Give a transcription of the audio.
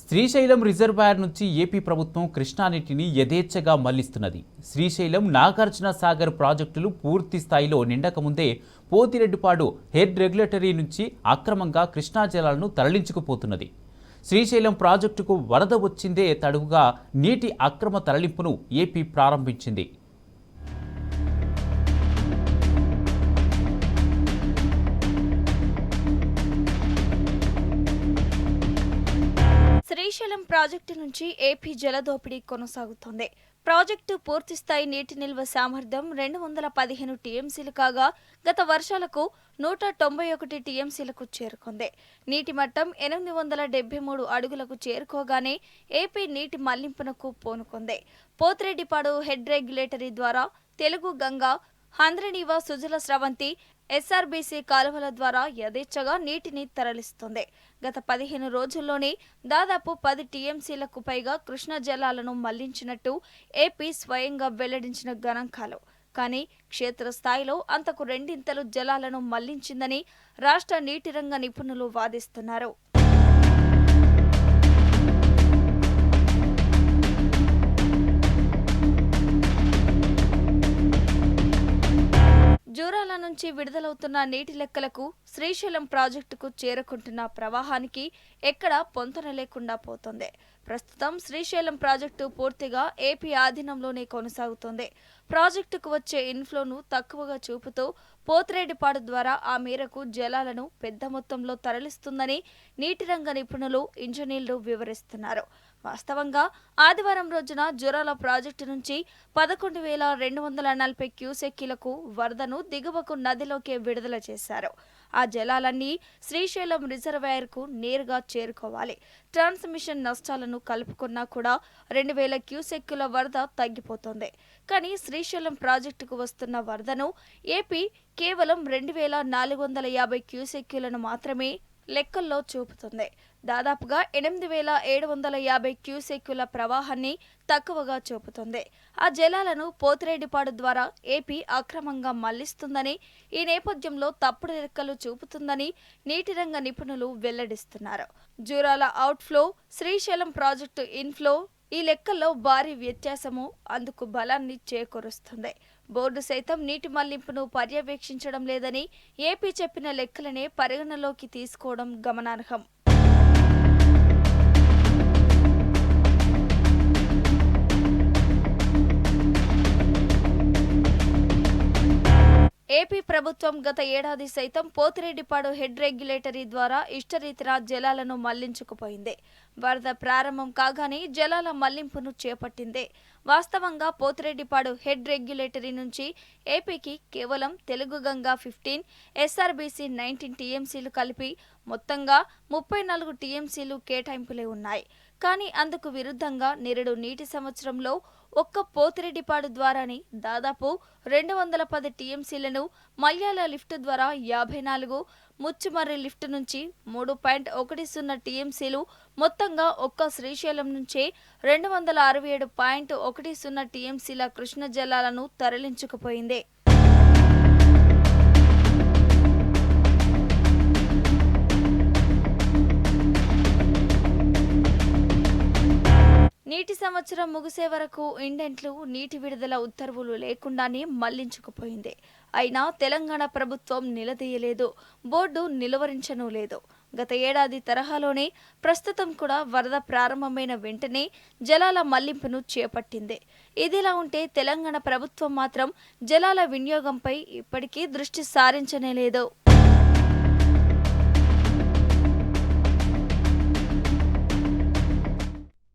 Srisailam reservoir నుంచి AP ప్రభుత్వం కృష్ణా నీటిని యథేచ్ఛగా మళ్లిస్తున్నది. శ్రీశైలం నాగార్జున సాగర్ ప్రాజెక్టులు పూర్తి స్థాయిలో నిండకముందే పోతిరెడ్డిపాడు హెడ్ రెగ్యులేటరీ నుంచి అక్రమంగా కృష్ణా జలాలను తరలించుకుపోతున్నది. శ్రీశైలం ప్రాజెక్టుకు వరద వచ్చిందే తడువుగా నీటి అక్రమ తరలింపును ఏపీ ప్రారంభించింది. శ్రీశైలం ప్రాజెక్టు నుంచి ఏపీ జలదోపిడీ కొనసాగుతోంది. ప్రాజెక్టు పూర్తిస్థాయి నీటి నిల్వ సామర్థ్యం 215 టీఎంసీలు కాగా గత వర్షాలకు 191 టీఎంసీలకు చేరుకుంది. నీటి మట్టం 873 అడుగులకు చేరుకోగానే ఏపీ నీటి మళ్లింపునకు పూనుకుంది. పోతిరెడ్డిపాడు హెడ్ రెగ్యులేటరీ ద్వారా తెలుగు గంగా, హంద్రనీవా, సుజల స్రవంతి, ఎస్ఆర్బీసీ కాలువల ద్వారా యథేచ్ఛగా నీటిని తరలిస్తుంది. గత 15 రోజుల్లోనే దాదాపు 10 టీఎంసీలకు పైగా కృష్ణా జలాలను మళ్లించినట్టు ఏపీ స్వయంగా వెల్లడించిన గణాంకాలు. కానీ క్షేత్రస్థాయిలో అంతకు రెండింతలు జలాలను మళ్లించిందని రాష్ట్ర నీటి రంగ నిపుణులు వాదిస్తున్నారు. జూరాల నుంచి విడుదలవుతున్న నీటి లెక్కలకు శ్రీశైలం ప్రాజెక్టుకు చేరుకుంటున్న ప్రవాహానికి ఎక్కడా పొంతన లేకుండా పోతోంది. ప్రస్తుతం శ్రీశైలం ప్రాజెక్టు పూర్తిగా ఏపీ ఆధీనంలోనే కొనసాగుతోంది. ప్రాజెక్టుకు వచ్చే ఇన్ఫ్లోను తక్కువగా చూపుతూ పోతిరెడ్డిపాడు ద్వారా ఆ మేరకు జలాలను పెద్ద మొత్తంలో తరలిస్తుందని నీటి రంగ నిపుణులు, ఇంజనీర్లు వివరిస్తున్నారు. వాస్తవంగా ఆదివారం రోజున జూరాల ప్రాజెక్టు నుంచి 11,240 క్యూసెక్కీలకు వరదను దిగువకు నదిలోకి విడుదల చేశారు. ఆ జలాలన్నీ శ్రీశైలం రిజర్వాయర్కు నేరుగా చేరుకోవాలి. ట్రాన్స్మిషన్ నష్టాలను కలుపుకున్నా కూడా 2,000 క్యూసెక్కుల వరద తగ్గిపోతోంది. కానీ శ్రీశైలం ప్రాజెక్టుకు వస్తున్న వరదను ఏపీ కేవలం 2,450 క్యూసెక్కులను మాత్రమే లెక్కల్లో చూపుతుంది. దాదాపుగా 8,750 క్యూసెక్కుల ప్రవాహాన్ని తక్కువగా చూపుతుంది. ఆ జలాలను పోతిరెడ్డిపాడు ద్వారా ఏపీ అక్రమంగా మళ్లిస్తుందని, ఈ నేపథ్యంలో తప్పుడు లెక్కలు చూపుతుందని నీటి రంగ నిపుణులు వెల్లడిస్తున్నారు. Jurala outflow, Srisailam project inflow, ఈ లెక్కల్లో భారీ వ్యత్యాసము అందుకు బలాన్ని చేకూరుస్తుంది. బోర్డు సైతం నీటి మళ్లింపును పర్యవేక్షించడం లేదని ఏపీ చెప్పిన లెక్కలనే పరిగణలోకి తీసుకోవడం గమనార్హం. ఏపీ ప్రభుత్వం గత ఏడాది సైతం పోతిరెడ్డిపాడు హెడ్ రెగ్యులేటరీ ద్వారా ఇష్టరీతిన జలాలను మళ్లించుకుపోయింది. వరద ప్రారంభం కాగానే జలాల మళ్లింపును చేపట్టింది. వాస్తవంగా పోతిరెడ్డిపాడు హెడ్ రెగ్యులేటరీ నుంచి ఏపీకి కేవలం తెలుగు గంగా 15, ఎస్ఆర్బీసీ 19 టీఎంసీలు కలిపి మొత్తంగా 34 టీఎంసీలు కేటాయింపులే ఉన్నాయి. కానీ అందుకు విరుద్ధంగా నిరుడు నీటి సంవత్సరంలో ఒక్క పోతిరెడ్డిపాడు ద్వారానే దాదాపు 210 టీఎంసీలను, మల్యాల లిఫ్ట్ ద్వారా 54, ముచ్చుమర్రి లిఫ్ట్ నుంచి 3.10 టీఎంసీలు, మొత్తంగా ఒక్క శ్రీశైలం నుంచే 267.10 టీఎంసీల కృష్ణ జలాలను తరలించుకుపోయింది. నీటి సంవత్సరం ముగిసే వరకు ఇండెంట్లు, నీటి విడుదల ఉత్తర్వులు లేకుండానే మళ్లించుకుపోయింది. అయినా తెలంగాణ ప్రభుత్వం నిలదీయలేదు, బోర్డు నిలువరించనూ లేదు. గత ఏడాది తరహాలోనే ప్రస్తుతం కూడా వరద ప్రారంభమైన వెంటనే జలాల మళ్లింపును చేపట్టింది. ఇదిలా ఉంటే తెలంగాణ ప్రభుత్వం మాత్రం జలాల వినియోగంపై ఇప్పటికీ దృష్టి సారించనే లేదు.